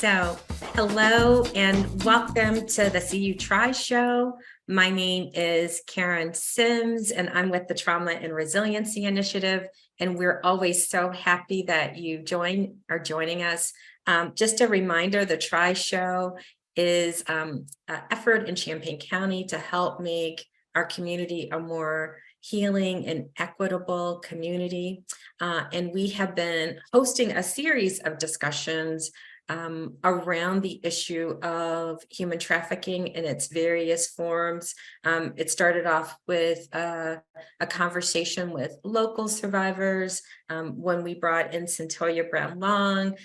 So, hello and welcome to the CU Try Show. My name is Karen Sims, and I'm with the Trauma and Resiliency Initiative. And we're always so happy that you are joining us. Just a reminder, the Try Show is an effort in Champaign County to help make our community a more healing and equitable community. And we have been hosting a series of discussions around the issue of human trafficking in its various forms. It started off with a conversation with local survivors. When we brought in Centoya Brown Long,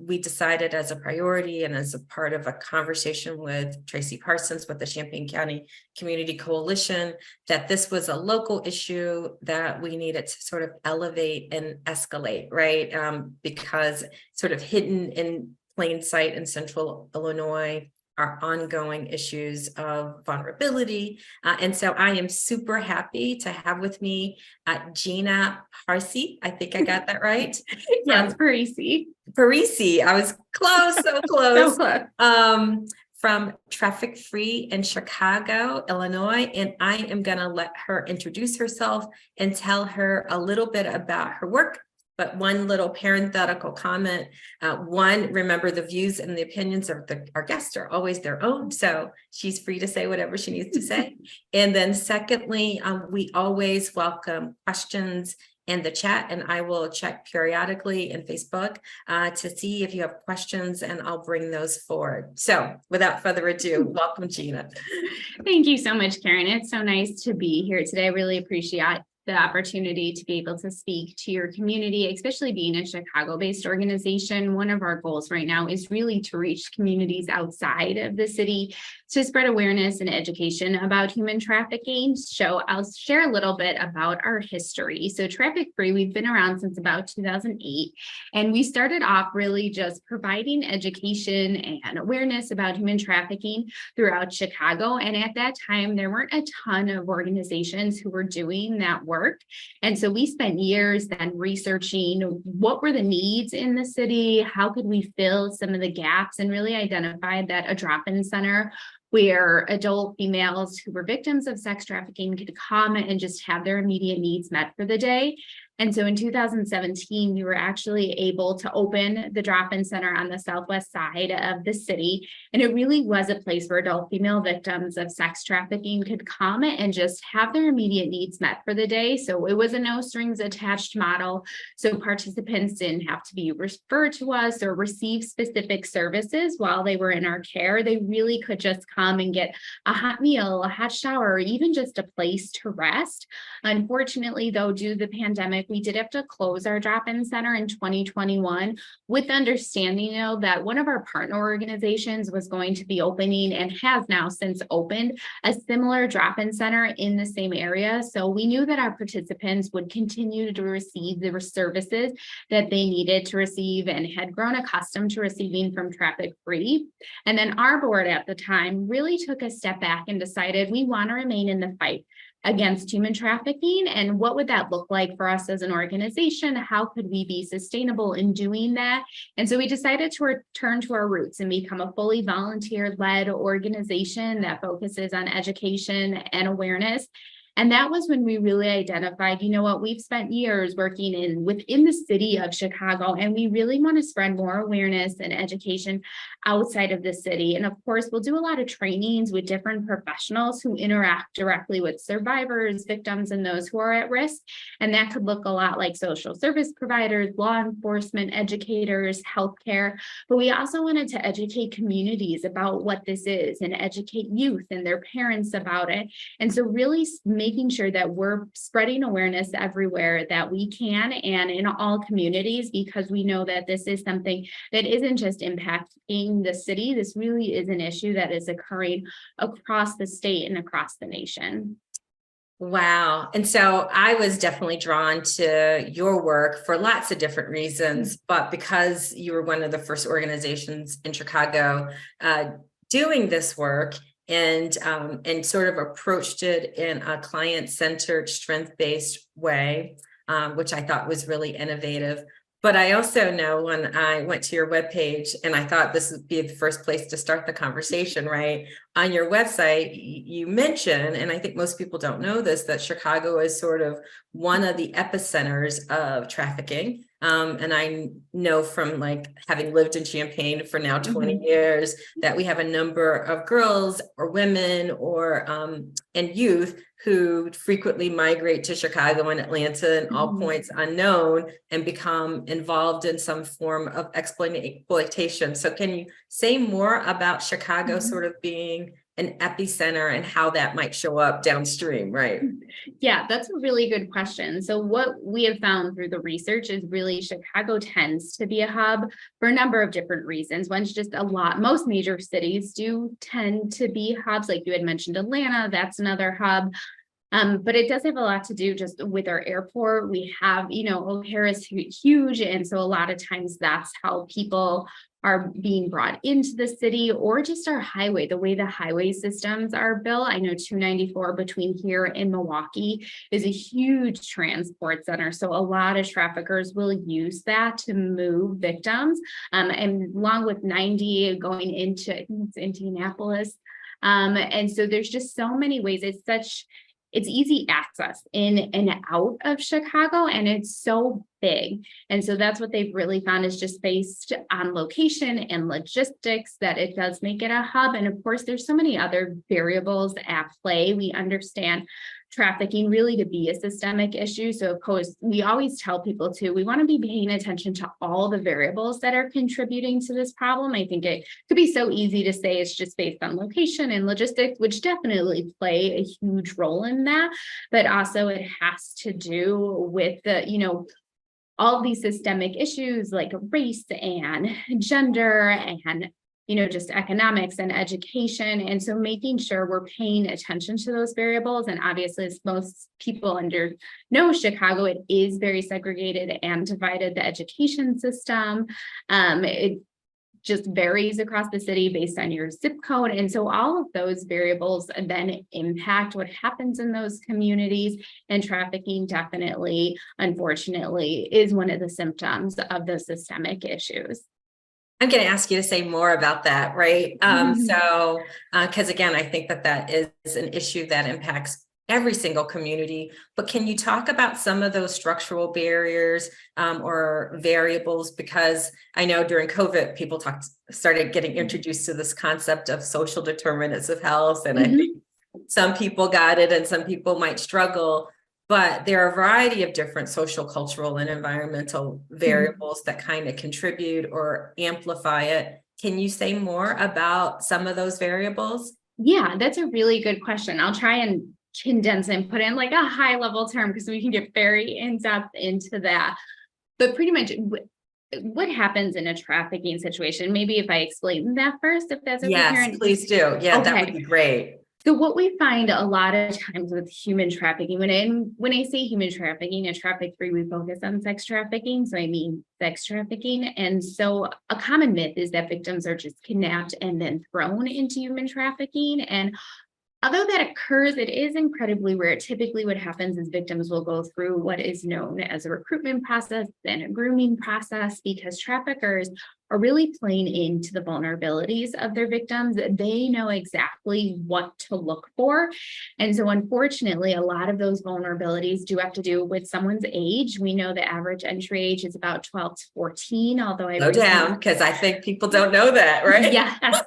we decided as a priority and as a part of a conversation with Tracy Parsons with the Champaign County Community Coalition that this was a local issue that we needed to sort of elevate and escalate, right? Because sort of hidden in plain sight in central Illinois are ongoing issues of vulnerability. And so I am super happy to have with me Gina Parisi. I think I got that right. Yes, Parisi. Parisi, I was close, so close. So close. From Traffic Free in Chicago, Illinois. And I am gonna let her introduce herself and tell her a little bit about her work. But one little parenthetical comment, remember the views and the opinions of our guests are always their own. So she's free to say whatever she needs to say. And then secondly, we always welcome questions in the chat, and I will check periodically in Facebook to see if you have questions, and I'll bring those forward. So without further ado, welcome, Gina. Thank you so much, Karen. It's so nice to be here today. I really appreciate the opportunity to be able to speak to your community, especially being a Chicago-based organization. One of our goals right now is really to reach communities outside of the city to spread awareness and education about human trafficking. So I'll share a little bit about our history. So Traffic Free, we've been around since about 2008, and we started off really just providing education and awareness about human trafficking throughout Chicago. And at that time, there weren't a ton of organizations who were doing that work. And so we spent years then researching what were the needs in the city, how could we fill some of the gaps, and really identified that a drop-in center where adult females who were victims of sex trafficking could come and just have their immediate needs met for the day. And so in 2017, we were actually able to open the drop-in center on the southwest side of the city. And it really was a place where adult female victims of sex trafficking could come and just have their immediate needs met for the day. So it was a no strings attached model. So participants didn't have to be referred to us or receive specific services while they were in our care. They really could just come and get a hot meal, a hot shower, or even just a place to rest. Unfortunately, though, due to the pandemic, we did have to close our drop-in center in 2021 with understanding, that one of our partner organizations was going to be opening and has now since opened a similar drop-in center in the same area. So we knew that our participants would continue to receive the services that they needed to receive and had grown accustomed to receiving from Traffic Free. And then our board at the time really took a step back and decided we want to remain in the fight against human trafficking. And what would that look like for us as an organization? How could we be sustainable in doing that? And so we decided to return to our roots and become a fully volunteer-led organization that focuses on education and awareness. And that was when we really identified, we've spent years working within the city of Chicago, and we really want to spread more awareness and education outside of the city. And of course, we'll do a lot of trainings with different professionals who interact directly with survivors, victims, and those who are at risk. And that could look a lot like social service providers, law enforcement, educators, healthcare. But we also wanted to educate communities about what this is and educate youth and their parents about it. And so really making sure that we're spreading awareness everywhere that we can and in all communities, because we know that this is something that isn't just impacting the city. This really is an issue that is occurring across the state and across the nation. Wow. And so I was definitely drawn to your work for lots of different reasons, but because you were one of the first organizations in Chicago doing this work, and sort of approached it in a client-centered, strength-based way, which I thought was really innovative. But I also know when I went to your webpage, and I thought this would be the first place to start the conversation, right? On your website, you mention, and I think most people don't know this, that Chicago is sort of one of the epicenters of trafficking. And I know from like having lived in Champaign for now 20 years that we have a number of girls or women or and youth who frequently migrate to Chicago and Atlanta and all points unknown and become involved in some form of exploitation. So can you say more about Chicago sort of being an epicenter and how that might show up downstream, right? Yeah, that's a really good question. So what we have found through the research is really Chicago tends to be a hub for a number of different reasons. One's just most major cities do tend to be hubs, like you had mentioned Atlanta, that's another hub. But it does have a lot to do just with our airport. We have, O'Hare is huge. And so a lot of times that's how people are being brought into the city, or just our highway, the way the highway systems are built. I know 294 between here and Milwaukee is a huge transport center. So a lot of traffickers will use that to move victims. And along with 90 going into, I think it's Indianapolis. And so there's just so many ways. It's easy access in and out of Chicago, and it's so big. And so that's what they've really found is just based on location and logistics that it does make it a hub. And of course, there's so many other variables at play. We understand trafficking really to be a systemic issue. So of course, we always tell people we want to be paying attention to all the variables that are contributing to this problem. I think it could be so easy to say it's just based on location and logistics, which definitely play a huge role in that. But also it has to do with all these systemic issues like race and gender and just economics and education. And so making sure we're paying attention to those variables. And obviously, as most people know Chicago, it is very segregated and divided, the education system. It just varies across the city based on your zip code. And so all of those variables then impact what happens in those communities. And trafficking definitely, unfortunately, is one of the symptoms of the systemic issues. I'm going to ask you to say more about that, right? So, because again, I think that is an issue that impacts every single community, but can you talk about some of those structural barriers or variables? Because I know during COVID, people started getting introduced to this concept of social determinants of health. And I think some people got it and some people might struggle. But there are a variety of different social, cultural, and environmental variables that kind of contribute or amplify it. Can you say more about some of those variables? Yeah, that's a really good question. I'll try and condense and put in like a high level term because we can get very in depth into that. But pretty much what happens in a trafficking situation, maybe if I explain that first, if that's okay. Yes, Karen? Please do. Yeah, okay. That would be great. So what we find a lot of times with human trafficking, when I say human trafficking, at Traffic Free, we focus on sex trafficking. So I mean sex trafficking. And so a common myth is that victims are just kidnapped and then thrown into human trafficking. And although that occurs, it is incredibly rare. Typically what happens is victims will go through what is known as a recruitment process and a grooming process, because traffickers are really playing into the vulnerabilities of their victims. They know exactly what to look for. And so unfortunately, a lot of those vulnerabilities do have to do with someone's age. We know the average entry age is about 12 to 14, although I slow down, because I think people don't know that, right? Yeah.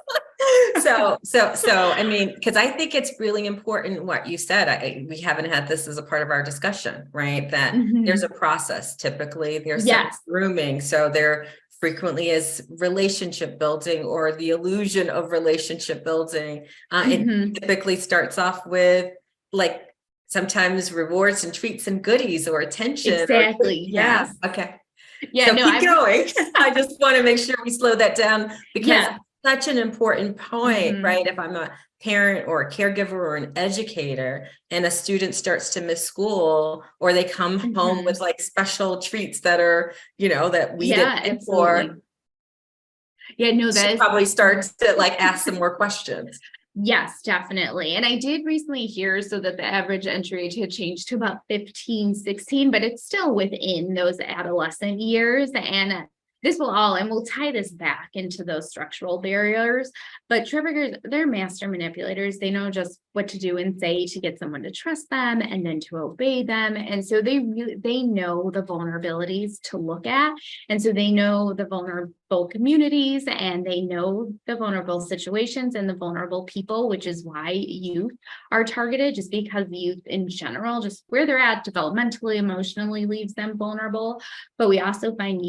So, I mean, because I think it's really important what you said. We haven't had this as a part of our discussion, right? That there's a process. Typically, there's some grooming. So there frequently is relationship building or the illusion of relationship building. It typically starts off with like sometimes rewards and treats and goodies or attention. Exactly. Yes. Okay. Yeah. So keep going. I just want to make sure we slow that down because such an important point, right? If I'm a parent or a caregiver or an educator and a student starts to miss school or they come home with like special treats that are, that we didn't for. Yeah, no, that probably starts to like ask some more questions. Yes, definitely. And I did recently hear so that the average entry age had changed to about 15, 16, but it's still within those adolescent years. And this will all, and we'll tie this back into those structural barriers. But traffickers, they're master manipulators. They know just what to do and say to get someone to trust them and then to obey them. And so they know the vulnerabilities to look at. And so they know the vulnerable communities and they know the vulnerable situations and the vulnerable people, which is why youth are targeted, just because youth in general, just where they're at developmentally, emotionally, leaves them vulnerable. But we also find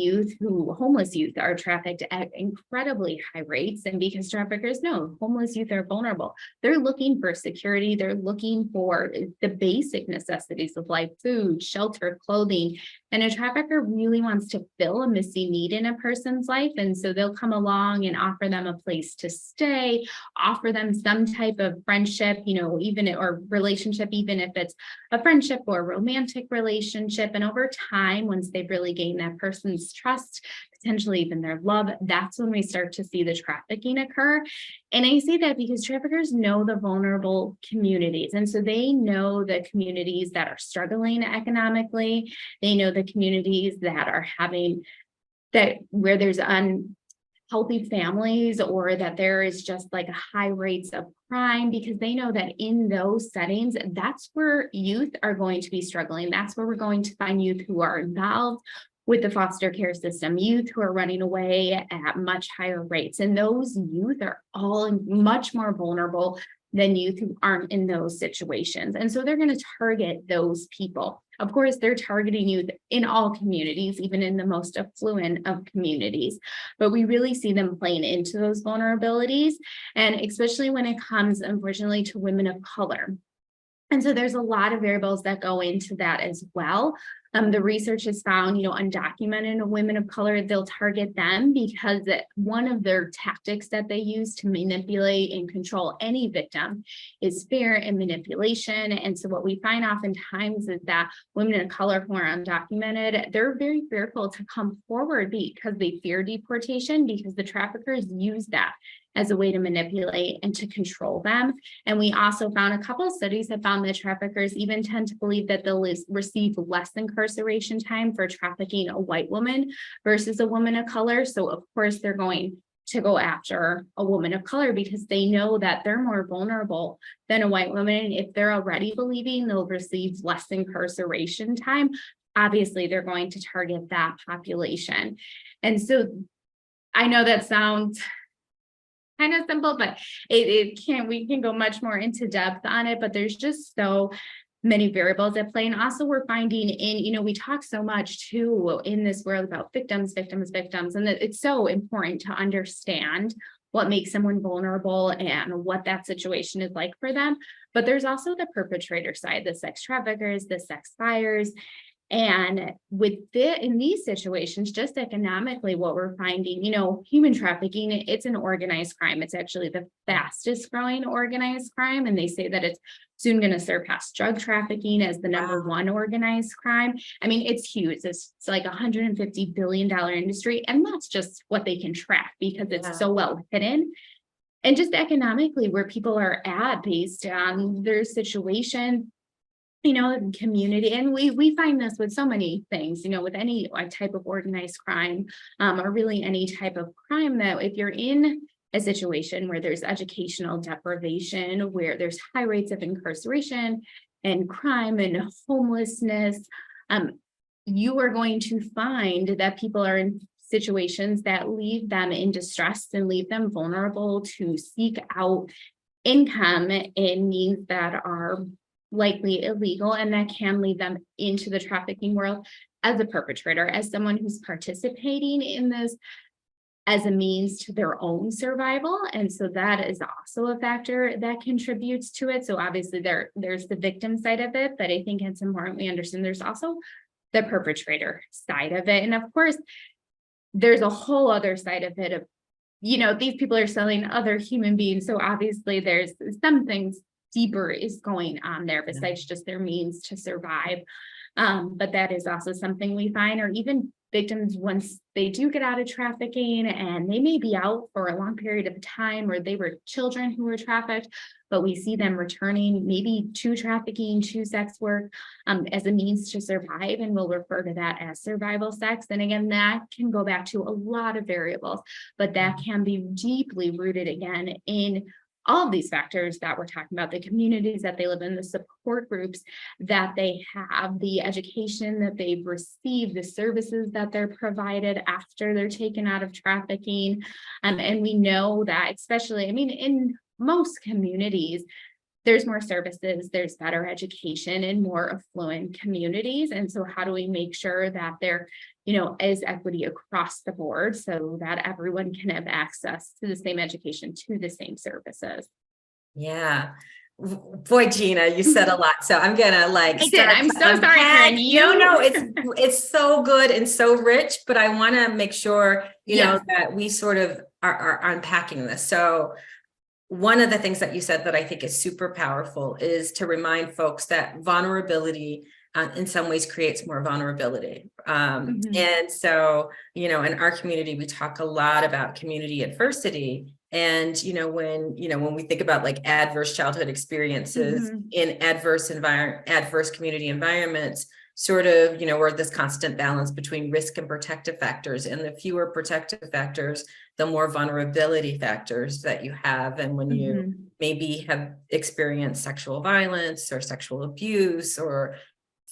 homeless youth are trafficked at incredibly high rates. And because traffickers know homeless youth are vulnerable, they're looking for security. They're looking for the basic necessities of life, food, shelter, clothing. And a trafficker really wants to fill a missing need in a person's life. And so they'll come along and offer them a place to stay, offer them some type of friendship, or relationship, even if it's a friendship or romantic relationship. And over time, once they've really gained that person's trust, potentially even their love, that's when we start to see the trafficking occur. And I say that because traffickers know the vulnerable communities. And so they know the communities that are struggling economically. They know the communities that are where there's unhealthy families, or that there is just like high rates of crime, because they know that in those settings, that's where youth are going to be struggling. That's where we're going to find youth who are involved with the foster care system, youth who are running away at much higher rates. And those youth are all much more vulnerable than youth who aren't in those situations. And so they're going to target those people. Of course, they're targeting youth in all communities, even in the most affluent of communities. But we really see them playing into those vulnerabilities, and especially when it comes, unfortunately, to women of color. And so there's a lot of variables that go into that as well. The research has found, undocumented women of color, they'll target them because one of their tactics that they use to manipulate and control any victim is fear and manipulation. And so what we find oftentimes is that women of color who are undocumented, they're very fearful to come forward because they fear deportation, because the traffickers use that as a way to manipulate and to control them. And we also found a couple of studies that found that traffickers even tend to believe that they'll receive less incarceration time for trafficking a white woman versus a woman of color. So of course they're going to go after a woman of color because they know that they're more vulnerable than a white woman. If they're already believing they'll receive less incarceration time, obviously they're going to target that population. And so I know that sounds kind of simple, but we can go much more into depth on it, but there's just so many variables at play. And also we're finding we talk so much too in this world about victims, and that it's so important to understand what makes someone vulnerable and what that situation is like for them. But there's also the perpetrator side, the sex traffickers, the sex buyers. And in these situations, just economically, what we're finding, human trafficking, it's an organized crime. It's actually the fastest growing organized crime. And they say that it's soon going to surpass drug trafficking as the number one organized crime. I mean, it's huge. It's like $150 billion industry. And that's just what they can track because it's so well hidden. And just economically, where people are at based on their situation, community. And we find this with so many things, with any type of organized crime, or really any type of crime, that if you're in a situation where there's educational deprivation, where there's high rates of incarceration and crime and homelessness, you are going to find that people are in situations that leave them in distress and leave them vulnerable to seek out income in means that are likely illegal, and that can lead them into the trafficking world as a perpetrator, as someone who's participating in this as a means to their own survival. And so that is also a factor that contributes to it. So obviously there's the victim side of it, but I think it's important we understand there's also the perpetrator side of it. And of course, there's a whole other side of it of, these people are selling other human beings. So obviously there's some things deeper is going on there besides just their means to survive. But that is also something we find, or even victims, once they do get out of trafficking, and they may be out for a long period of time, or they were children who were trafficked, but we see them returning maybe to trafficking, to sex work, as a means to survive, and we'll refer to that as survival sex. And again, that can go back to a lot of variables, but that can be deeply rooted again in all of these factors that we're talking about: the communities that they live in, the support groups that they have, the education that they've received, the services that they're provided after they're taken out of trafficking. And we know that, especially, I mean, in most communities, there's more services, there's better education in more affluent communities. And so how do we make sure that there, is equity across the board so that everyone can have access to the same education, to the same services? Yeah. Boy, Gina, you said a lot. So I'm gonna I'm so sorry, Karen. No, it's so good and so rich, but I want to make sure, that we sort of are unpacking this. So one of the things that you said that I think is super powerful is to remind folks that vulnerability in some ways creates more vulnerability. And so, in our community, we talk a lot about community adversity. And, when we think about like adverse childhood experiences in adverse community environments, sort of, we're this constant balance between risk and protective factors, and the fewer protective factors, the more vulnerability factors that you have. And when you maybe have experienced sexual violence or sexual abuse or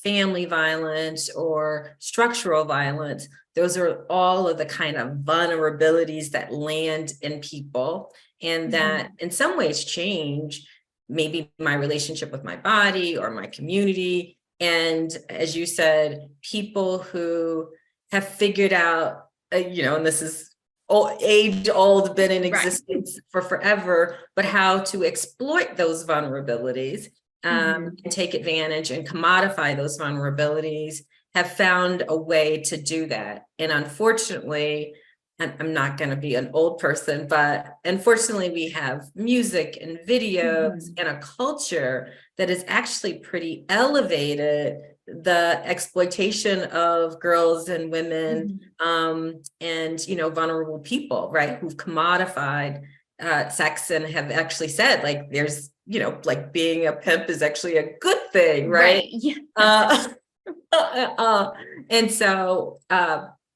family violence or structural violence, those are all of the kind of vulnerabilities that land in people, and that in some ways change maybe my relationship with my body or my community. And as you said, people who have figured out, and this is age old, been in existence for forever, but how to exploit those vulnerabilities and take advantage and commodify those vulnerabilities, have found a way to do that. And unfortunately, I'm not going to be an old person, but unfortunately, we have music and videos and a culture that is actually pretty elevated the exploitation of girls and women and, vulnerable people, right, who've commodified sex and have actually said, like, there's, like being a pimp is actually a good thing, right? Yeah.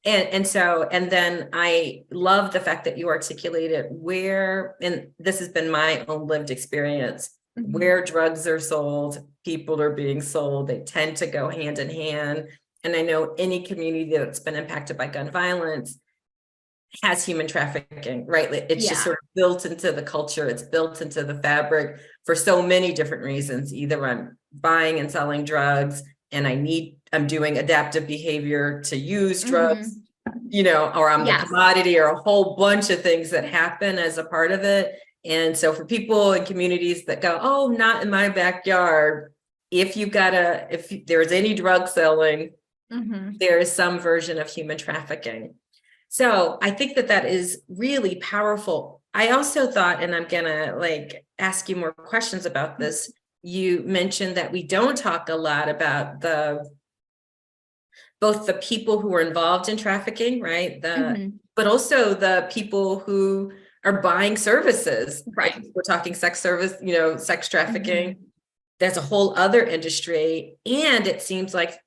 And then I love the fact that you articulated where, and this has been my own lived experience, where drugs are sold, people are being sold, they tend to go hand in hand. And I know any community that's been impacted by gun violence has human trafficking, right? It's just sort of built into the culture. It's built into the fabric for so many different reasons. Either I'm buying and selling drugs and I'm doing adaptive behavior to use drugs, or I'm the commodity, or a whole bunch of things that happen as a part of it. And so for people in communities that go, oh, not in my backyard, if there's any drug selling, there is some version of human trafficking. So I think that is really powerful. I also thought, and I'm gonna ask you more questions about this, you mentioned that we don't talk a lot about both the people who are involved in trafficking, right? But also the people who are buying services, right? We're talking sex service, sex trafficking. There's a whole other industry. And it seems like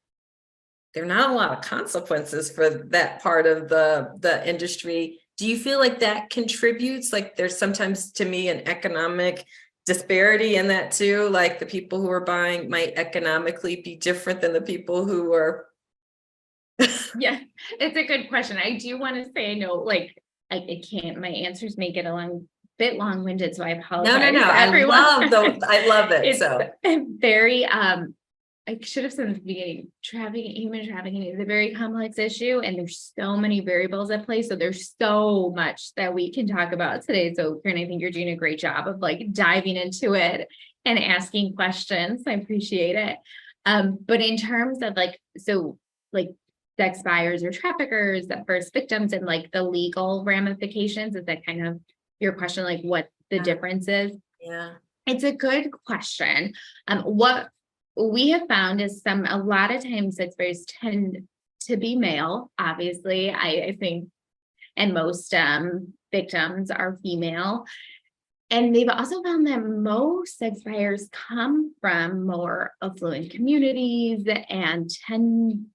there are not a lot of consequences for that part of the industry. Do you feel like that contributes? Like there's sometimes, to me, an economic disparity in that too? Like the people who are buying might economically be different than the people who are. Yeah, it's a good question. I do want to say, no, I can't, my answers may get a bit long-winded, so I apologize. No. I love it. It's so very, I should have said at the beginning, human trafficking is a very complex issue, and there's so many variables at play. So there's so much that we can talk about today. So Karen, I think you're doing a great job of diving into it and asking questions. I appreciate it. But in terms of sex buyers or traffickers, the first victims, and the legal ramifications, is that kind of your question, what the difference is? Yeah, it's a good question. What we have found is a lot of times sex buyers tend to be male, obviously, I think, and most victims are female. And they've also found that most sex buyers come from more affluent communities and tend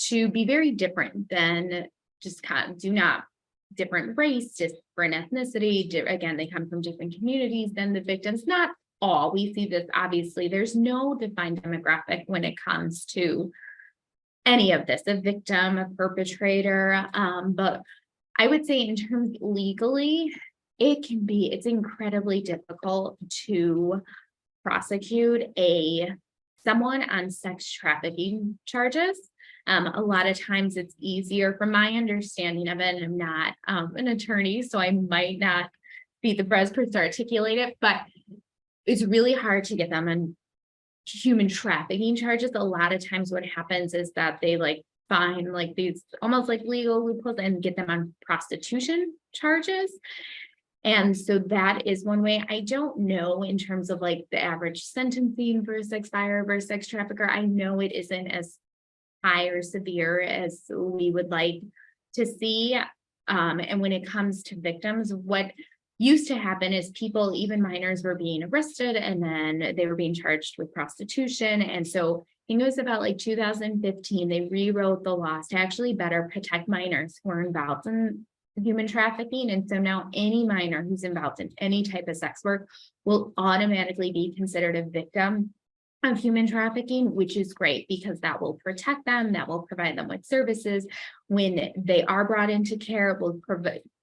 to be very different than just kind of different race, different ethnicity. Again, they come from different communities than the victims. Not all. We see this, obviously. There's no defined demographic when it comes to any of this, a victim, a perpetrator. But I would say in terms legally, it's incredibly difficult to prosecute someone on sex trafficking charges. A lot of times it's easier, from my understanding of it, and I'm not an attorney, so I might not be the best person to articulate it, but it's really hard to get them on human trafficking charges. A lot of times what happens is that they find these almost like legal loopholes and get them on prostitution charges. And so that is one way. I don't know in terms of the average sentencing for a sex buyer versus sex trafficker. I know it isn't as high or severe as we would like to see. And when it comes to victims, what used to happen is people, even minors, were being arrested and then they were being charged with prostitution. And so I think it was about 2015, they rewrote the laws to actually better protect minors who are involved in human trafficking. And so now any minor who's involved in any type of sex work will automatically be considered a victim of human trafficking, which is great because that will protect them, that will provide them with services. When they are brought into care, it will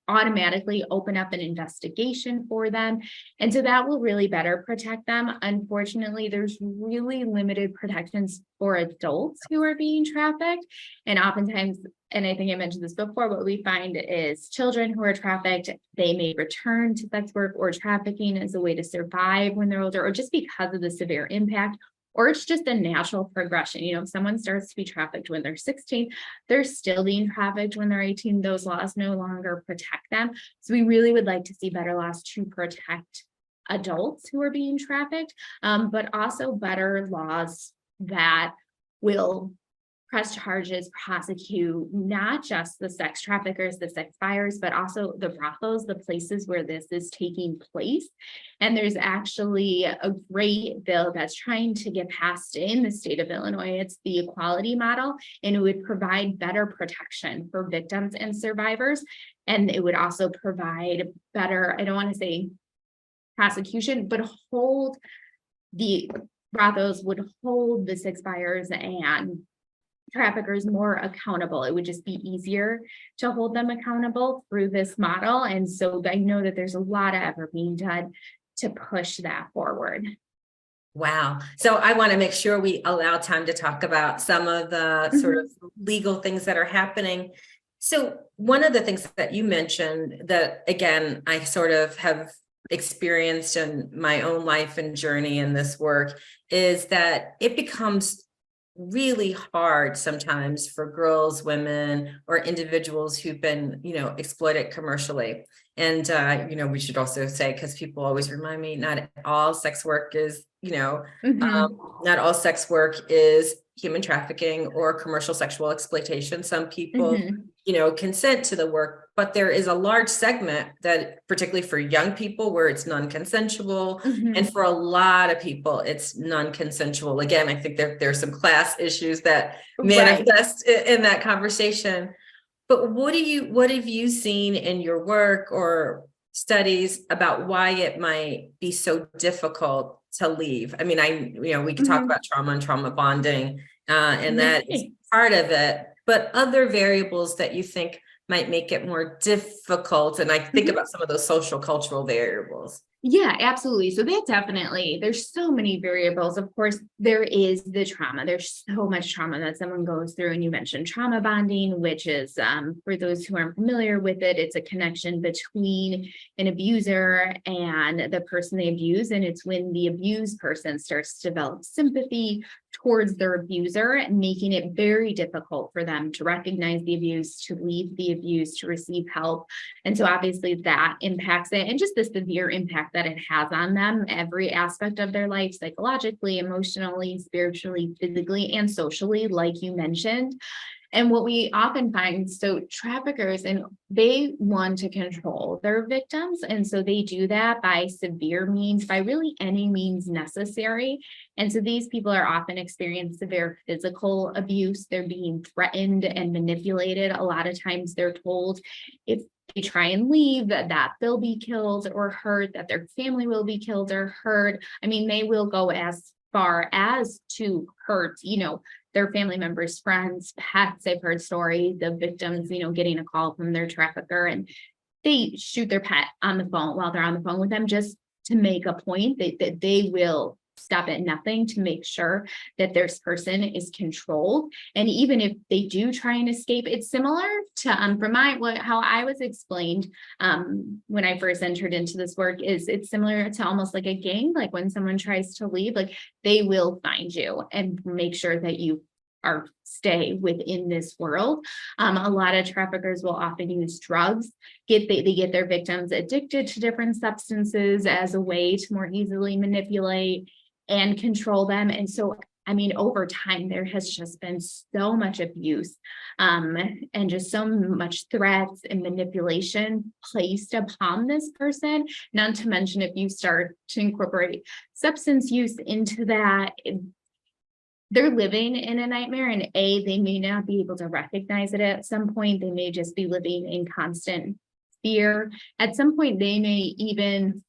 automatically open up an investigation for them. And so that will really better protect them. Unfortunately, there's really limited protections for adults who are being trafficked. And oftentimes, and I think I mentioned this before, what we find is children who are trafficked, they may return to sex work or trafficking as a way to survive when they're older, or just because of the severe impact, or it's just a natural progression. If someone starts to be trafficked when they're 16, they're still being trafficked when they're 18. Those laws no longer protect them. So we really would like to see better laws to protect adults who are being trafficked, but also better laws that will press charges, prosecute not just the sex traffickers, the sex buyers, but also the brothels, the places where this is taking place. And there's actually a great bill that's trying to get passed in the state of Illinois. It's the equality model, and it would provide better protection for victims and survivors. And it would also provide better, I don't want to say prosecution, but the brothels would hold the sex buyers and traffickers more accountable. It would just be easier to hold them accountable through this model. And so I know that there's a lot of effort being done to push that forward. Wow. So I want to make sure we allow time to talk about some of the sort of legal things that are happening. So one of the things that you mentioned that, again, I sort of have experienced in my own life and journey in this work is that it becomes really hard sometimes for girls, women, or individuals who've been, exploited commercially. And, we should also say, because people always remind me, not all sex work is, not all sex work is human trafficking or commercial sexual exploitation. Some people, consent to the work, but there is a large segment that, particularly for young people, where it's non-consensual, and for a lot of people, it's non-consensual. Again, I think there's some class issues that manifest in that conversation. But what have you seen in your work or studies about why it might be so difficult to leave? I mean, we can talk about trauma and trauma bonding, and that is part of it, but other variables that you think might make it more difficult. And I think about some of those social cultural variables. Yeah, absolutely. So that definitely, there's so many variables. Of course, there is the trauma. There's so much trauma that someone goes through. And you mentioned trauma bonding, which is, for those who aren't familiar with it, it's a connection between an abuser and the person they abuse. And it's when the abused person starts to develop sympathy towards their abuser, making it very difficult for them to recognize the abuse, to leave the abuse, to receive help. And so obviously that impacts it, and just the severe impact that it has on them, every aspect of their life, psychologically, emotionally, spiritually, physically, and socially, like you mentioned. And what we often find, so traffickers, and they want to control their victims. And so they do that by severe means, by really any means necessary. And so these people are often experiencing severe physical abuse. They're being threatened and manipulated. A lot of times they're told if they try and leave, that they'll be killed or hurt, that their family will be killed or hurt. I mean, they will go as far as to hurt, their family members, friends, pets. I've heard stories of victims, getting a call from their trafficker and they shoot their pet on the phone while they're on the phone with them, just to make a point that they will stop at nothing to make sure that this person is controlled. And even if they do try and escape, it's similar to how I was explained when I first entered into this work. It's similar to almost like a gang. Like when someone tries to leave, like they will find you and make sure that you stay within this world. A lot of traffickers will often use drugs. They get their victims addicted to different substances as a way to more easily manipulate and control them. And so, I mean, over time, there has just been so much abuse and just so much threats and manipulation placed upon this person. Not to mention, if you start to incorporate substance use into that, they're living in a nightmare, and they may not be able to recognize it at some point. They may just be living in constant fear. At some point, they may even,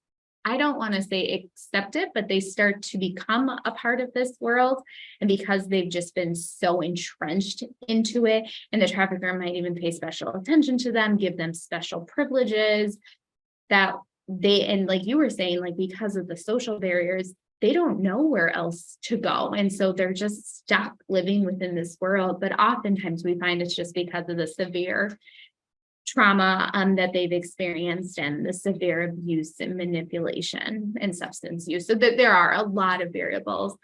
I don't want to say accept it, but they start to become a part of this world. And because they've just been so entrenched into it, and the trafficker might even pay special attention to them, give them special privileges that and like you were saying, like because of the social barriers, they don't know where else to go. And so they're just stuck living within this world. But oftentimes we find it's just because of the severe trauma that they've experienced and the severe abuse and manipulation and substance use. So there are a lot of variables,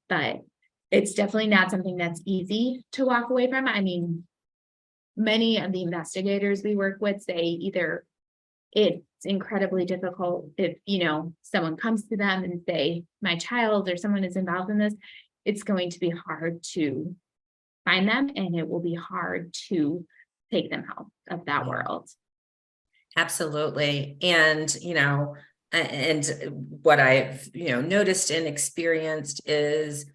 but it's definitely not something that's easy to walk away from. I mean, many of the investigators we work with say either it's incredibly difficult if, someone comes to them and say, my child or someone is involved in this, it's going to be hard to find them, and it will be hard to take them out of that world. Absolutely. And, and what I've, noticed and experienced is,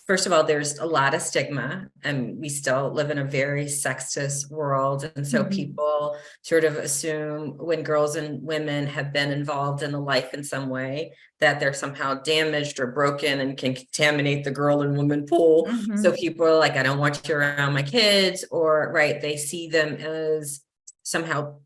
first of all, there's a lot of stigma, and we still live in a very sexist world. And so people sort of assume when girls and women have been involved in a life in some way, that they're somehow damaged or broken and can contaminate the girl and woman pool. So people are like, I don't want you around my kids, or they see them as somehow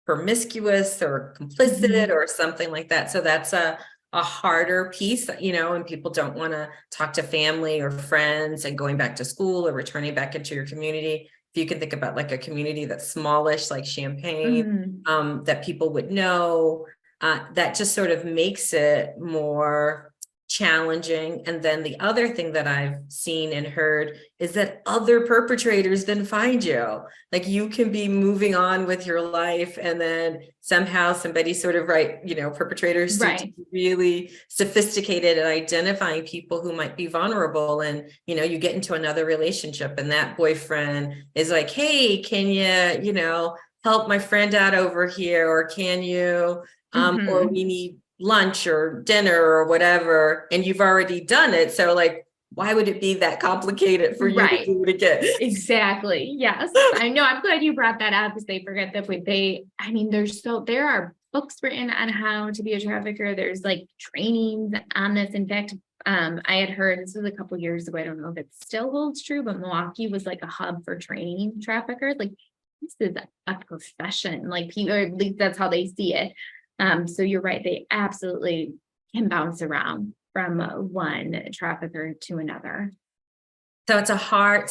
promiscuous or complicit or something like that. So that's a harder piece, and people don't want to talk to family or friends and going back to school or returning back into your community. If you can think about like a community that's smallish, like Champaign, that people would know, that just sort of makes it more challenging. And then the other thing that I've seen and heard is that other perpetrators then find you. Like you can be moving on with your life, and then somehow somebody sort of perpetrators seem to be really sophisticated at identifying people who might be vulnerable. And you get into another relationship, and that boyfriend is like, hey, can you help my friend out over here, or can you or we need lunch or dinner or whatever, and you've already done it. So like, why would it be that complicated for you to do it again? Exactly. Yes. I know. I'm glad you brought that up, because they forget that there are books written on how to be a trafficker. There's like trainings on this. In fact, I had heard, this was a couple years ago, I don't know if it still holds true, but Milwaukee was like a hub for training traffickers. Like this is a profession, like people, or at least that's how they see it. So you're right, they absolutely can bounce around from one trafficker to another. So it's a hard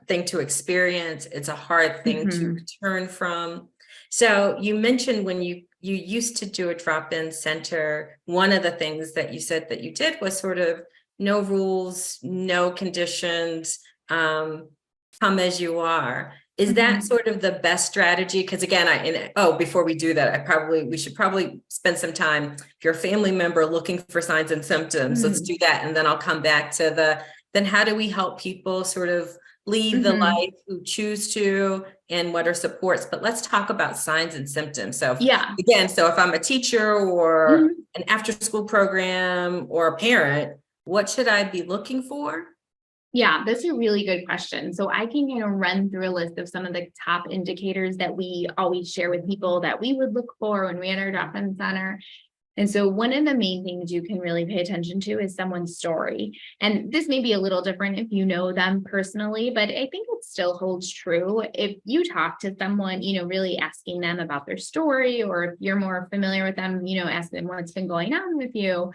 thing to experience. It's a hard thing to return from. So you mentioned when you used to do a drop-in center, one of the things that you said that you did was sort of no rules, no conditions, come as you are. Is that sort of the best strategy? Because again, before we do that, we should probably spend some time. If you're a family member looking for signs and symptoms, let's do that. And then I'll come back to then how do we help people sort of lead the life who choose to, and what are supports? But let's talk about signs and symptoms. So Yeah. again, so if I'm a teacher or Mhm. an after school program or a parent, what should I be looking for? Yeah, that's a really good question. So I can kind of run through a list of some of the top indicators that we always share with people that we would look for when we enter a drop-in center. And so one of the main things you can really pay attention to is someone's story. And this may be a little different if you know them personally, but I think it still holds true. If you talk to someone, really asking them about their story, or if you're more familiar with them, ask them what's been going on with you,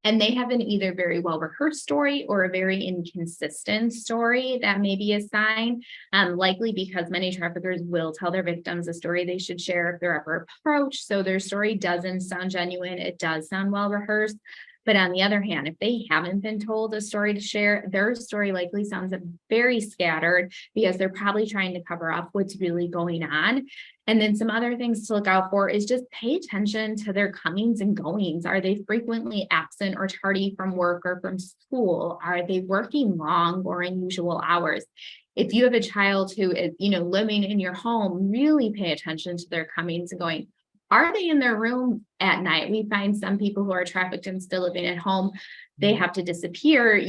and they have an either very well rehearsed story or a very inconsistent story, that may be a sign, likely because many traffickers will tell their victims a story they should share if they're ever approached. So their story doesn't sound genuine. It does sound well rehearsed. But on the other hand, if they haven't been told a story to share, their story likely sounds very scattered, because they're probably trying to cover up what's really going on. And then some other things to look out for is just pay attention to their comings and goings. Are they frequently absent or tardy from work or from school? Are they working long or unusual hours? If you have a child who is, living in your home, really pay attention to their comings and going. Are they in their room at night? We find some people who are trafficked and still living at home, they have to disappear,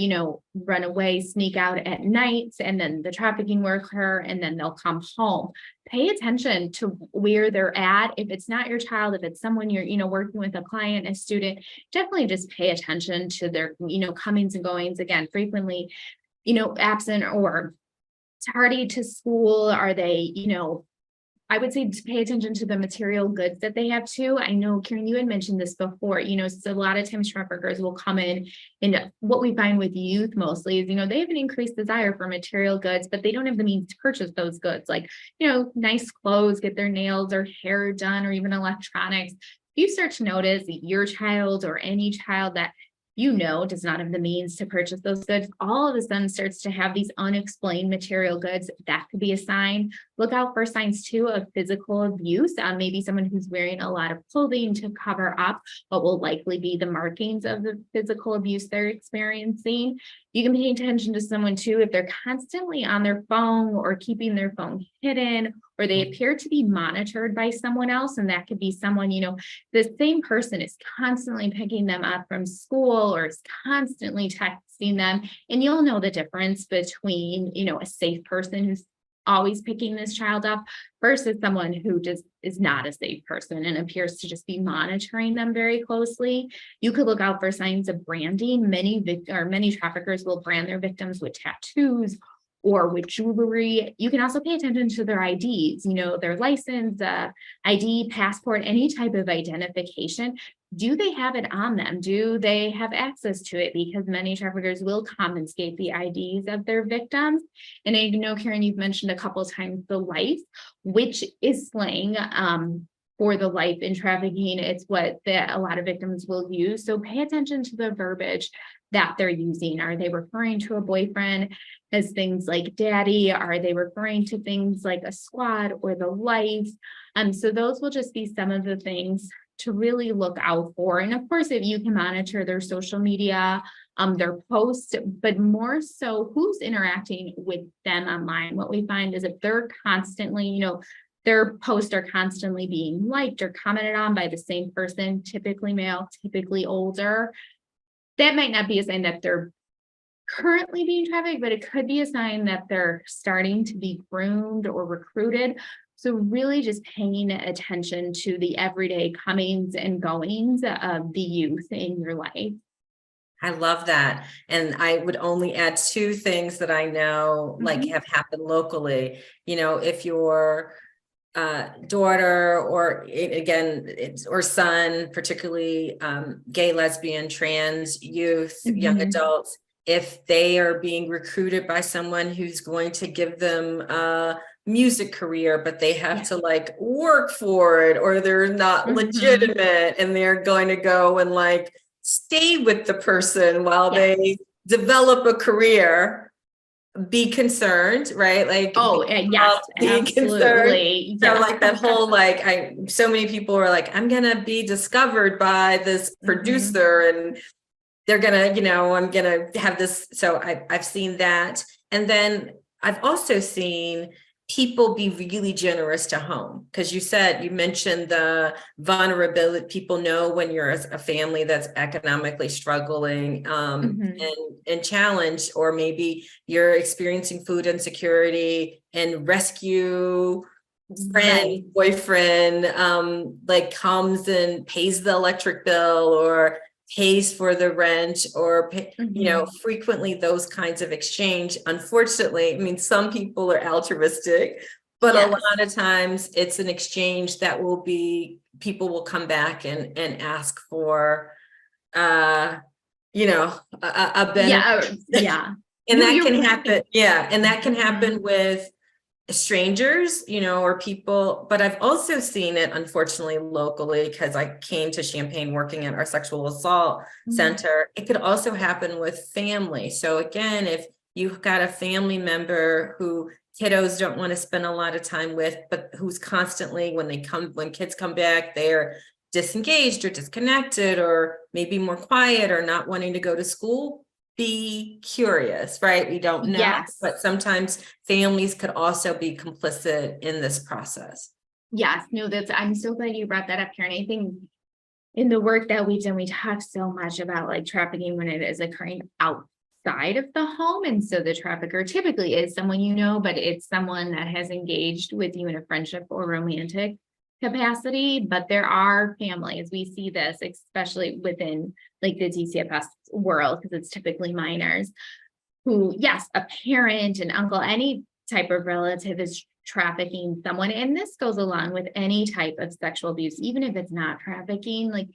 run away, sneak out at night, and then the trafficking will occur, and then they'll come home. Pay attention to where they're at. If it's not your child, if it's someone you're, working with, a client, a student, definitely just pay attention to their, comings and goings. Again, frequently, absent or tardy to school. Are they, I would say to pay attention to the material goods that they have too. I know, Karen, you had mentioned this before, so a lot of times traffickers will come in, and what we find with youth mostly is, they have an increased desire for material goods, but they don't have the means to purchase those goods, like, nice clothes, get their nails or hair done, or even electronics. If you start to notice that your child or any child that does not have the means to purchase those goods, all of a sudden starts to have these unexplained material goods, that could be a sign. Look out for signs too of physical abuse. Maybe someone who's wearing a lot of clothing to cover up what will likely be the markings of the physical abuse they're experiencing. You can pay attention to someone too if they're constantly on their phone or keeping their phone hidden, or they appear to be monitored by someone else. And that could be someone, the same person is constantly picking them up from school or is constantly texting them. And you'll know the difference between, a safe person who's always picking this child up versus someone who just is not a safe person and appears to just be monitoring them very closely. You could look out for signs of branding. Many traffickers will brand their victims with tattoos or with jewelry. You can also pay attention to their IDs, their license, ID, passport, any type of identification. Do they have it on them? Do they have access to it? Because many traffickers will confiscate the IDs of their victims. And I know, Karen, you've mentioned a couple of times the life, which is slang for the life in trafficking. It's what a lot of victims will use. So pay attention to the verbiage that they're using. Are they referring to a boyfriend as things like daddy? Are they referring to things like a squad or the life? So those will just be some of the things to really look out for. And of course, if you can monitor their social media, their posts, but more so who's interacting with them online. What we find is if they're constantly, their posts are constantly being liked or commented on by the same person, typically male, typically older, that might not be a sign that they're currently being trafficked, but it could be a sign that they're starting to be groomed or recruited. So really just paying attention to the everyday comings and goings of the youth in your life. I love that. And I would only add two things that I know like have happened locally. If your daughter or or son, particularly gay, lesbian, trans youth, young adults, if they are being recruited by someone who's going to give them a music career, but they have to like work for it, or they're not legitimate, and they're going to go and like stay with the person while they develop a career, be concerned, right? Like, yes, absolutely. So like that whole, so many people are like, I'm gonna be discovered by this producer, and they're gonna, I'm gonna have this. So I've seen that. And then I've also seen people be really generous to home. Because you mentioned the vulnerability. People know when you're a family that's economically struggling Mhm. and challenged, or maybe you're experiencing food insecurity, and rescue friend, Right. boyfriend, like comes and pays the electric bill or pays for the rent, or Mhm. frequently those kinds of exchange. Unfortunately, I mean, some people are altruistic, but a Yes. lot of times it's an exchange that will be, people will come back and ask for, uh, a benefit. Yeah. Yeah. And No, that you're can right. happen. Yeah. And that can Mhm. happen with strangers, or people, but I've also seen it, unfortunately, locally, because I came to Champaign working at our sexual assault Mhm. center. It could also happen with family. So again, if you've got a family member who kiddos don't want to spend a lot of time with, but who's constantly, when kids come back, they're disengaged or disconnected, or maybe more quiet, or not wanting to go to school, be curious, right? We don't know, Yes. but sometimes families could also be complicit in this process. Yes. No, I'm so glad you brought that up, Karen. I think in the work that we've done, we talk so much about like trafficking when it is occurring outside of the home. And so the trafficker typically is someone but it's someone that has engaged with you in a friendship or romantic capacity. But there are families, we see this, especially within like the DCFS world, because it's typically minors who, yes, a parent, an uncle, any type of relative is trafficking someone. And this goes along with any type of sexual abuse, even if it's not trafficking, like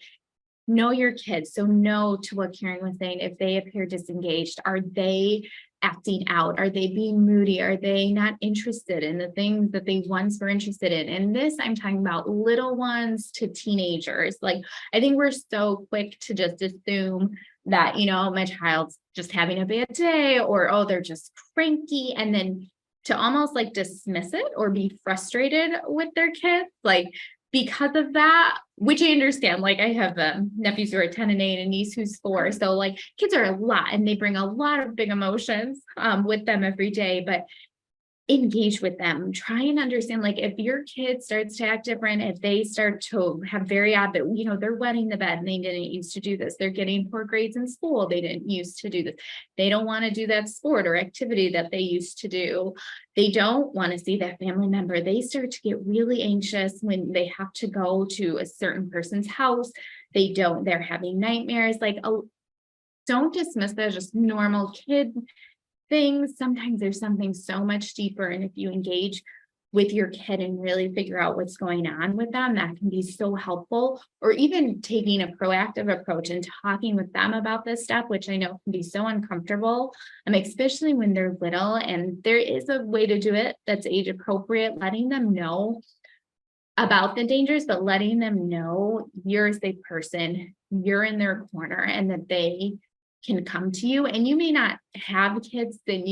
know your kids. So know, to what Karen was saying, if they appear disengaged, are they acting out? Are they being moody? Are they not interested in the things that they once were interested in? And this, I'm talking about little ones to teenagers. Like, I think we're so quick to just assume that, my child's just having a bad day, or, oh, they're just cranky. And then to almost like dismiss it or be frustrated with their kids. Like, because of that, which I understand, like I have nephews who are 10 and 8 and a niece who's 4. So like kids are a lot and they bring a lot of big emotions with them every day. But engage with them, try and understand, like if your kid starts to act different, if they start to have very odd, but they're wetting the bed and they didn't used to do this, they're getting poor grades in school, they didn't used to do this, they don't want to do that sport or activity that they used to do, they don't want to see that family member, they start to get really anxious when they have to go to a certain person's house, they're having nightmares, like, oh, don't dismiss that as just normal kid things. Sometimes there's something so much deeper. And if you engage with your kid and really figure out what's going on with them, that can be so helpful. Or even taking a proactive approach and talking with them about this stuff, which I know can be so uncomfortable, especially when they're little. And there is a way to do it that's age appropriate, letting them know about the dangers, but letting them know you're a safe person, you're in their corner, and that they can come to you. And you may not have kids, then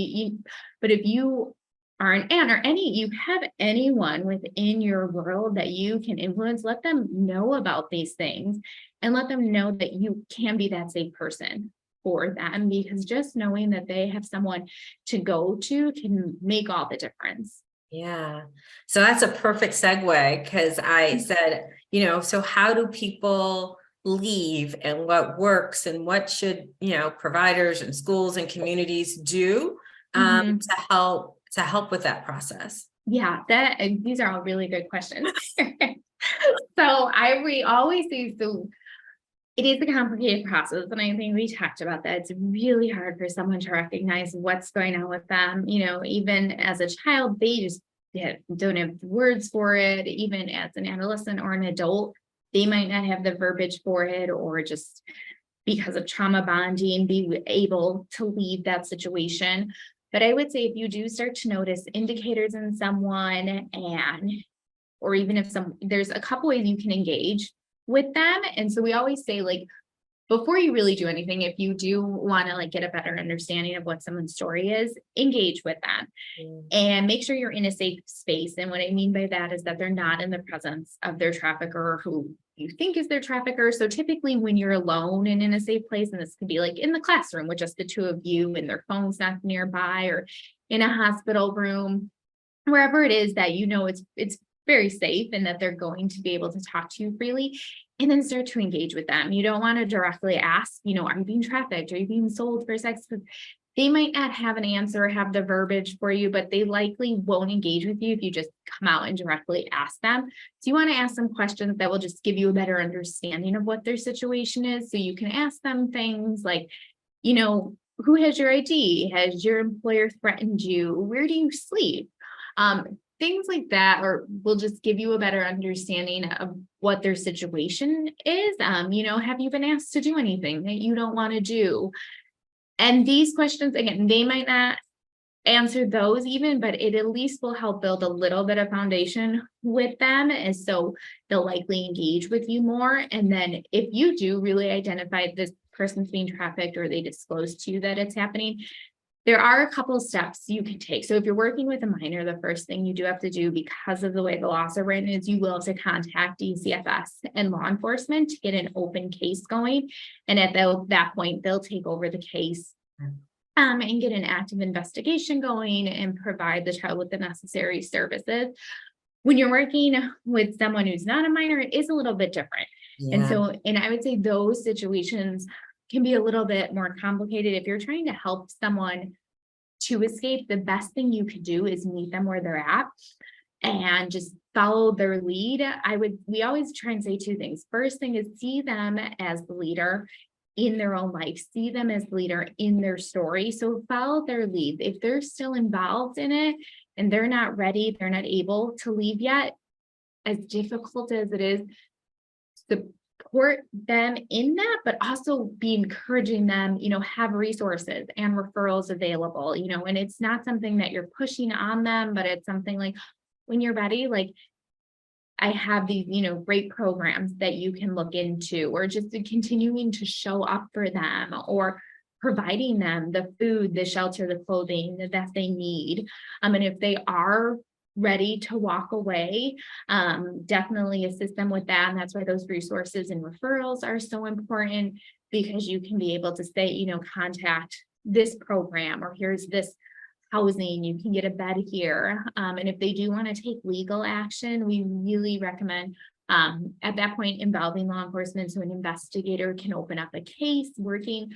but if you are an aunt or you have anyone within your world that you can influence, let them know about these things and let them know that you can be that safe person for them, because just knowing that they have someone to go to can make all the difference. Yeah. So that's a perfect segue, because I said, so how do people leave, and what works, and what should, providers and schools and communities do Mhm. to help with that process? Yeah, these are all really good questions. We always say, so it is a complicated process, and I think we talked about that. It's really hard for someone to recognize what's going on with them. Even as a child, they just don't have words for it. Even as an adolescent or an adult, they might not have the verbiage for it, or just because of trauma bonding, be able to leave that situation. But I would say if you do start to notice indicators in someone, or even if there's a couple ways you can engage with them. And so we always say, like, before you really do anything, if you do want to like get a better understanding of what someone's story is, engage with them Mm. and make sure you're in a safe space. And what I mean by that is that they're not in the presence of their trafficker, who you think is their trafficker. So typically when you're alone and in a safe place, and this could be like in the classroom with just the two of you and their phone's not nearby, or in a hospital room, wherever it is that you know it's very safe and that they're going to be able to talk to you freely, and then start to engage with them. You don't want to directly ask, are you being trafficked? Are you being sold for sex? They might not have an answer or have the verbiage for you, but they likely won't engage with you if you just come out and directly ask them. So you want to ask them questions that will just give you a better understanding of what their situation is. So you can ask them things like, who has your ID? Has your employer threatened you? Where do you sleep? Things like that, or will just give you a better understanding of what their situation is. Have you been asked to do anything that you don't want to do? And these questions, again, they might not answer those even, but it at least will help build a little bit of foundation with them. And so they'll likely engage with you more. And then if you do really identify this person's being trafficked, or they disclose to you that it's happening, there are a couple of steps you can take. So if you're working with a minor, the first thing you do have to do, because of the way the laws are written, is you will have to contact DCFS and law enforcement to get an open case going. And at that point, they'll take over the case and get an active investigation going and provide the child with the necessary services. When you're working with someone who's not a minor, it is a little bit different. Yeah. And I would say those situations can be a little bit more complicated. If you're trying to help someone to escape, the best thing you could do is meet them where they're at and just follow their lead. We always try and say two things. First thing is, see them as the leader in their own life, see them as the leader in their story. So follow their lead. If they're still involved in it and they're not ready, they're not able to leave yet, as difficult as it is, support them in that, but also be encouraging them, have resources and referrals available, and it's not something that you're pushing on them, but it's something like, when you're ready, like, I have these, great programs that you can look into, or just continuing to show up for them, or providing them the food, the shelter, the clothing that they need. And if they are ready to walk away, definitely assist them with that. And that's why those resources and referrals are so important, because you can be able to say, contact this program, or here's this housing, you can get a bed here. And if they do want to take legal action, we really recommend at that point involving law enforcement, so an investigator can open up a case. Working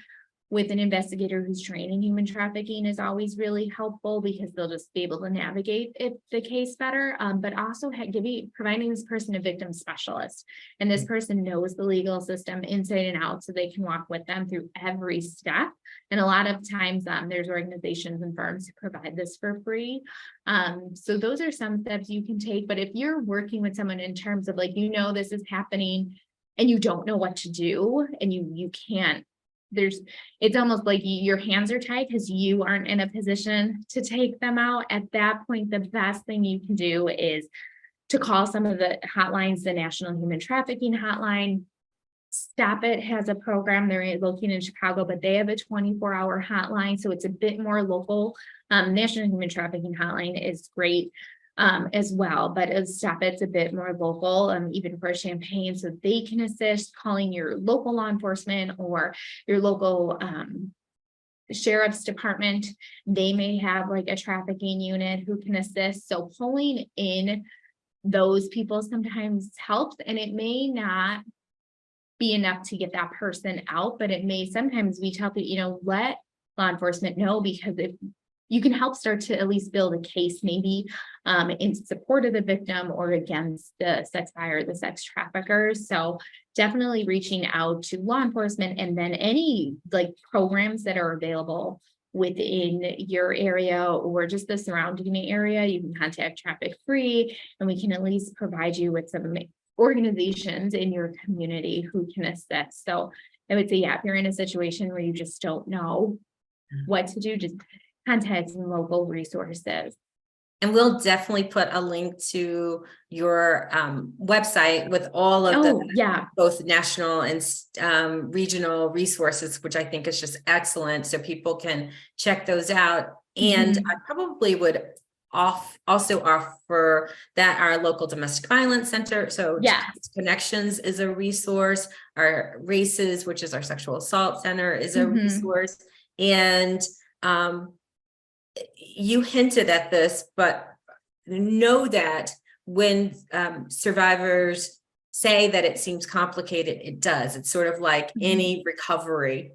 with an investigator who's trained in human trafficking is always really helpful, because they'll just be able to navigate the case better, but also providing this person a victim specialist. And this person knows the legal system inside and out, so they can walk with them through every step. And a lot of times there's organizations and firms who provide this for free. So those are some steps you can take. But if you're working with someone in terms of like, this is happening and you don't know what to do, and you can't, it's almost like your hands are tied because you aren't in a position to take them out. At that point, the best thing you can do is to call some of the hotlines. The National Human Trafficking Hotline, Stop It has a program. They're located in Chicago, but they have a 24-hour hotline, so it's a bit more local. National Human Trafficking Hotline is great as well, but Stop It's a bit more local, even for Champaign, so they can assist. Calling your local law enforcement or your local sheriff's department, they may have like a trafficking unit who can assist. So pulling in those people sometimes helps, and it may not be enough to get that person out, but it may, sometimes we tell people, let law enforcement know, because if you can help start to at least build a case, maybe in support of the victim or against the sex buyer, the sex traffickers. So definitely reaching out to law enforcement, and then any like programs that are available within your area or just the surrounding area. You can contact Traffic Free, and we can at least provide you with some organizations in your community who can assist. So I would say, if you're in a situation where you just don't know what to do, just contact some local resources. And we'll definitely put a link to your website with all of both national and regional resources, which I think is just excellent. So people can check those out. And I probably would also offer that our local domestic violence center. So Yes. Connections is a resource. Our Races, which is our sexual assault center, is a resource. And you hinted at this, but know that when survivors say that it seems complicated, it does. It's sort of like any recovery,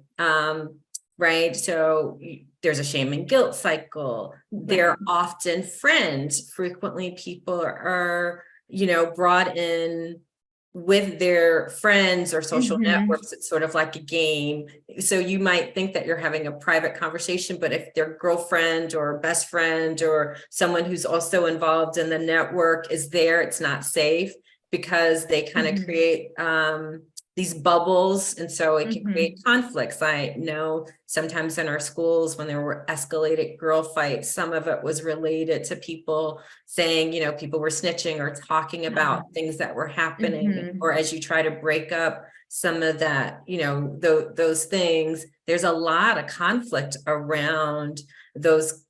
right? So there's a shame and guilt cycle. They're often friends. Frequently people are, brought in with their friends or social networks. It's sort of like a game. So you might think that you're having a private conversation, but if their girlfriend or best friend or someone who's also involved in the network is there, it's not safe, because they kind of create these bubbles. And so it can create conflicts. I know sometimes in our schools, when there were escalated girl fights, some of it was related to people saying, people were snitching or talking about things that were happening, or as you try to break up some of that, those things, there's a lot of conflict around those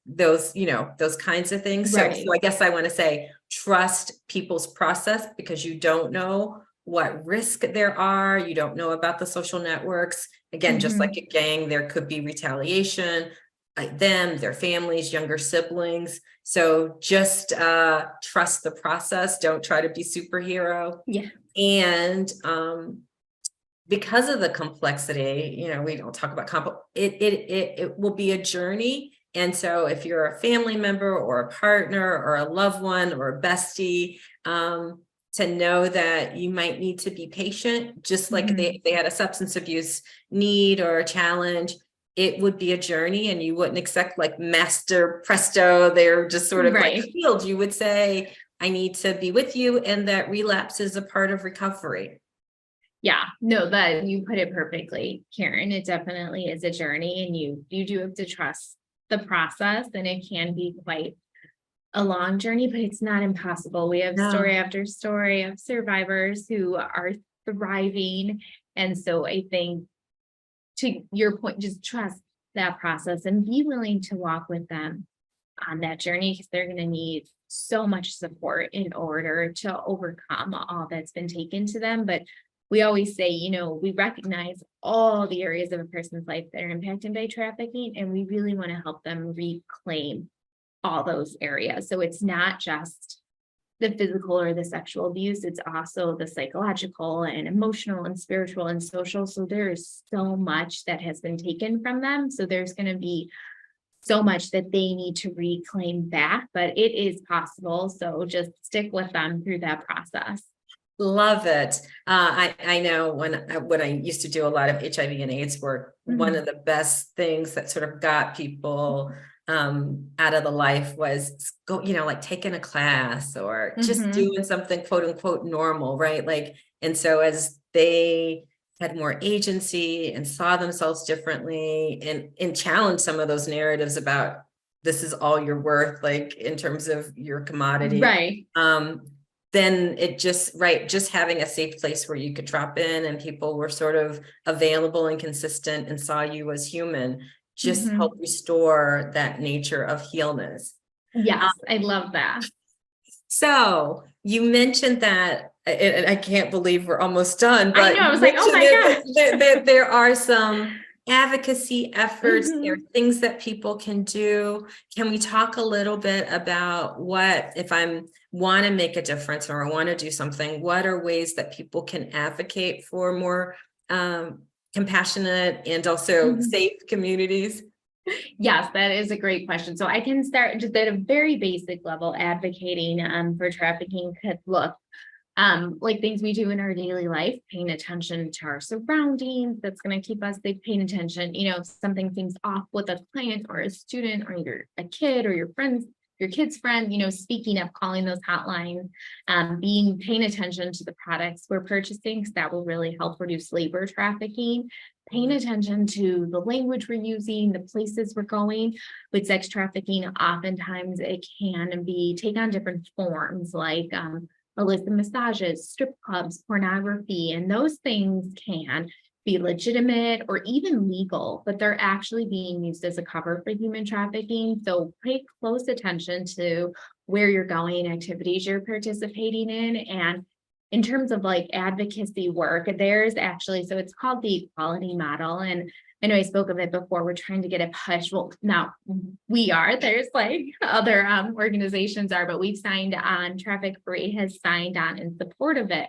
kinds of things. So I guess I want to say, trust people's process, because you don't know what risk there are. You don't know about the social networks. Again, just like a gang, there could be retaliation, like them, their families, younger siblings. So just trust the process. Don't try to be superhero. Yeah. And because of the complexity, we don't talk about it will be a journey. And so if you're a family member or a partner or a loved one or a bestie, to know that you might need to be patient, just like they had a substance abuse need or a challenge, it would be a journey, and you wouldn't expect like master presto, they're just sort of like healed. You would say, I need to be with you, and that relapse is a part of recovery. Yeah, no, that you put it perfectly, Karen. It definitely is a journey, and you do have to trust the process, and it can be quite a long journey, but it's not impossible. We have story after story of survivors who are thriving. And so I think, to your point, just trust that process and be willing to walk with them on that journey, because they're going to need so much support in order to overcome all that's been taken to them. But we always say, we recognize all the areas of a person's life that are impacted by trafficking, and we really want to help them reclaim all those areas. So it's not just the physical or the sexual abuse, it's also the psychological and emotional and spiritual and social. So there is so much that has been taken from them. So there's going to be so much that they need to reclaim back, but it is possible. So just stick with them through that process. Love it. I know when I used to do a lot of HIV and AIDS work, one of the best things that sort of got people out of the life was go, like taking a class or just doing something quote unquote normal, right? Like, and so as they had more agency and saw themselves differently and challenged some of those narratives about this is all you're worth, like in terms of your commodity. Right. Then it just having a safe place where you could drop in and people were sort of available and consistent and saw you as human, just help restore that nature of healness. Yes, I love that. So you mentioned that, and I can't believe we're almost done, but I know, I was like, oh my God. There are some advocacy efforts, there are things that people can do. Can we talk a little bit about what, if I want to make a difference or I want to do something, what are ways that people can advocate for more compassionate and also safe communities? Yes, that is a great question. So I can start just at a very basic level. Advocating for trafficking could look like things we do in our daily life, paying attention to our surroundings. That's going to keep us safe. Paying attention, if something seems off with a client or a student or a kid or your kid's friend, speaking up, calling those hotlines, paying attention to the products we're purchasing, because that will really help reduce labor trafficking. Paying attention to the language we're using, the places we're going. With sex trafficking, oftentimes it can take on different forms, like illicit massages, strip clubs, pornography, and those things can be legitimate or even legal, but they're actually being used as a cover for human trafficking. So pay close attention to where you're going, activities you're participating in. And in terms of like advocacy work, there's actually, so it's called the equality model. And I know I spoke of it before. We're trying to get it pushed. Well, now we are. There's like other organizations are, but we've signed on. Traffic Free has signed on in support of it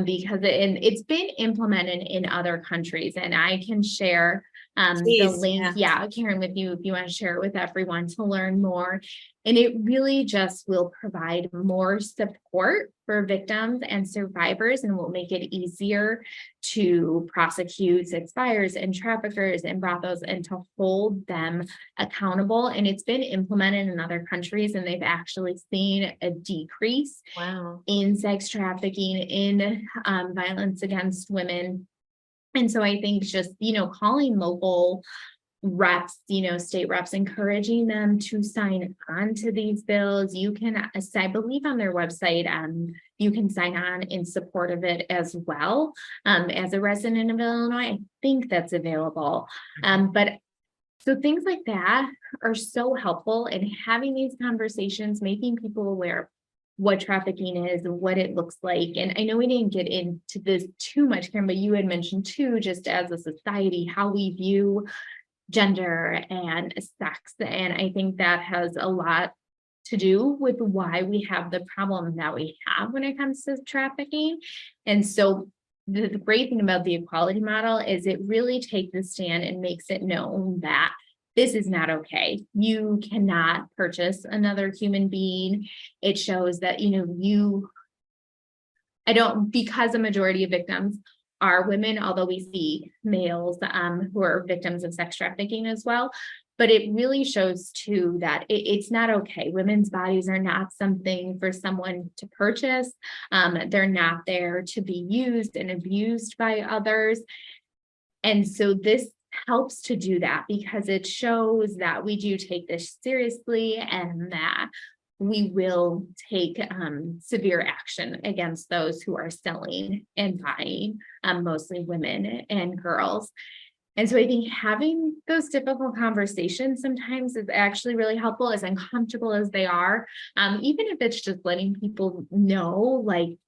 because it's been implemented in other countries. And I can share the Please, link, Karen, with you if you want to share it with everyone to learn more. And it really just will provide more support for victims and survivors and will make it easier to prosecute sex buyers and traffickers and brothels and to hold them accountable. And it's been implemented in other countries, and they've actually seen a decrease in sex trafficking, in violence against women. And so I think just, calling local reps, state reps, encouraging them to sign on to these bills. You can, I believe on their website, you can sign on in support of it as well. As a resident of Illinois, I think that's available. But so things like that are so helpful in having these conversations, making people aware of what trafficking is and what it looks like. And I know we didn't get into this too much, Karen, but you had mentioned too, just as a society, how we view gender and sex. And I think that has a lot to do with why we have the problem that we have when it comes to trafficking. And so the great thing about the equality model is it really takes a stand and makes it known that this is not okay. You cannot purchase another human being. It shows that, because a majority of victims are women, although we see males who are victims of sex trafficking as well. But it really shows too that it's not okay. Women's bodies are not something for someone to purchase. They're not there to be used and abused by others. And so this helps to do that because it shows that we do take this seriously and that we will take severe action against those who are selling and buying, mostly women and girls. And so I think having those difficult conversations sometimes is actually really helpful, as uncomfortable as they are, even if it's just letting people know, like,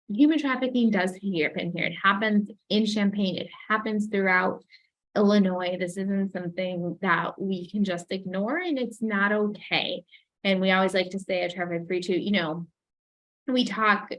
human trafficking does happen here. It happens in Champaign. It happens throughout Illinois. This isn't something that we can just ignore, and it's not okay. And we always like to say at Traffic Free too, we talked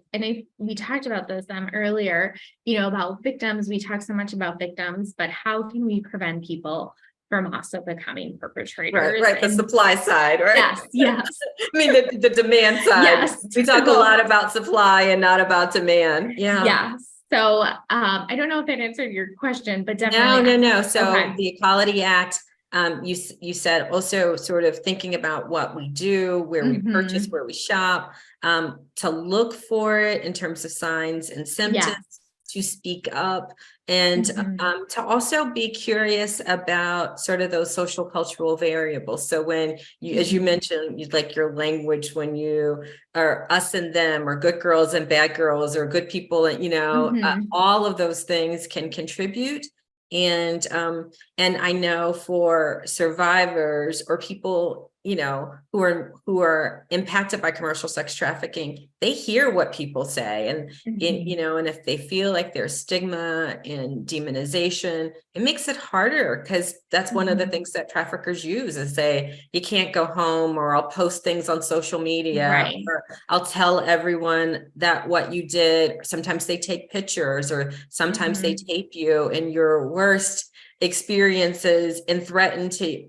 about this earlier, about victims. We talk so much about victims, but how can we prevent people from also becoming perpetrators? Right. The supply side, right? Yes. I mean, the demand side. Yes. We talk a lot about supply and not about demand. Yeah. Yes. So I don't know if that answered your question, but definitely. No. So okay. The Equality Act, you said also sort of thinking about what we do, where we purchase, where we shop, to look for it in terms of signs and symptoms, to speak up, and to also be curious about sort of those social cultural variables. So when you, as you mentioned, you like your language, when you are us and them, or good girls and bad girls, or good people, and all of those things can contribute. And I know for survivors or people, who are impacted by commercial sex trafficking, they hear what people say, and and if they feel like there's stigma and demonization, it makes it harder, because that's one of the things that traffickers use, is say, you can't go home, or I'll post things on social media, or I'll tell everyone that what you did. Sometimes they take pictures, or sometimes they tape you in your worst experiences and threaten to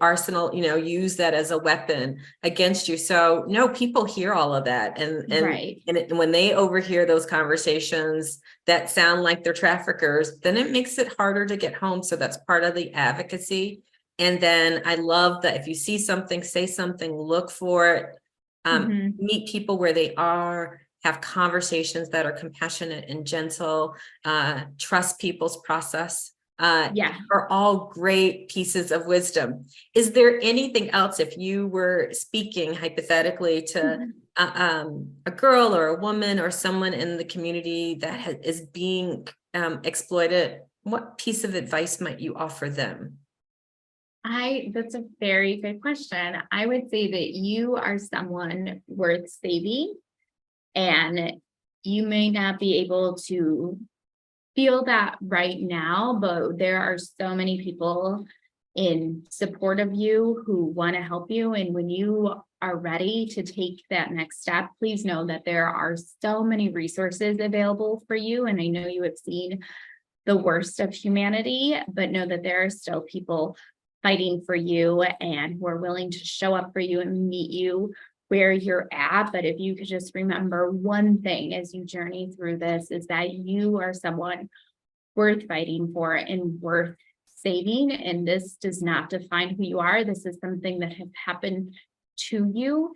use that as a weapon against you. So no, people hear all of that, and when they overhear those conversations that sound like they're traffickers, then it makes it harder to get home. So that's part of the advocacy. And then I love that if you see something, say something, look for it, meet people where they are, have conversations that are compassionate and gentle, trust people's process. Are all great pieces of wisdom. Is there anything else, if you were speaking hypothetically to a girl or a woman or someone in the community that is being exploited what piece of advice might you offer them? That's a very good question. I would say that you are someone worth saving, and you may not be able to feel that right now, but there are so many people in support of you who want to help you. And when you are ready to take that next step, please know that there are so many resources available for you. And I know you have seen the worst of humanity, but know that there are still people fighting for you and who are willing to show up for you and meet you where you're at. But if you could just remember one thing as you journey through this, is that you are someone worth fighting for and worth saving. And this does not define who you are. This is something that has happened to you.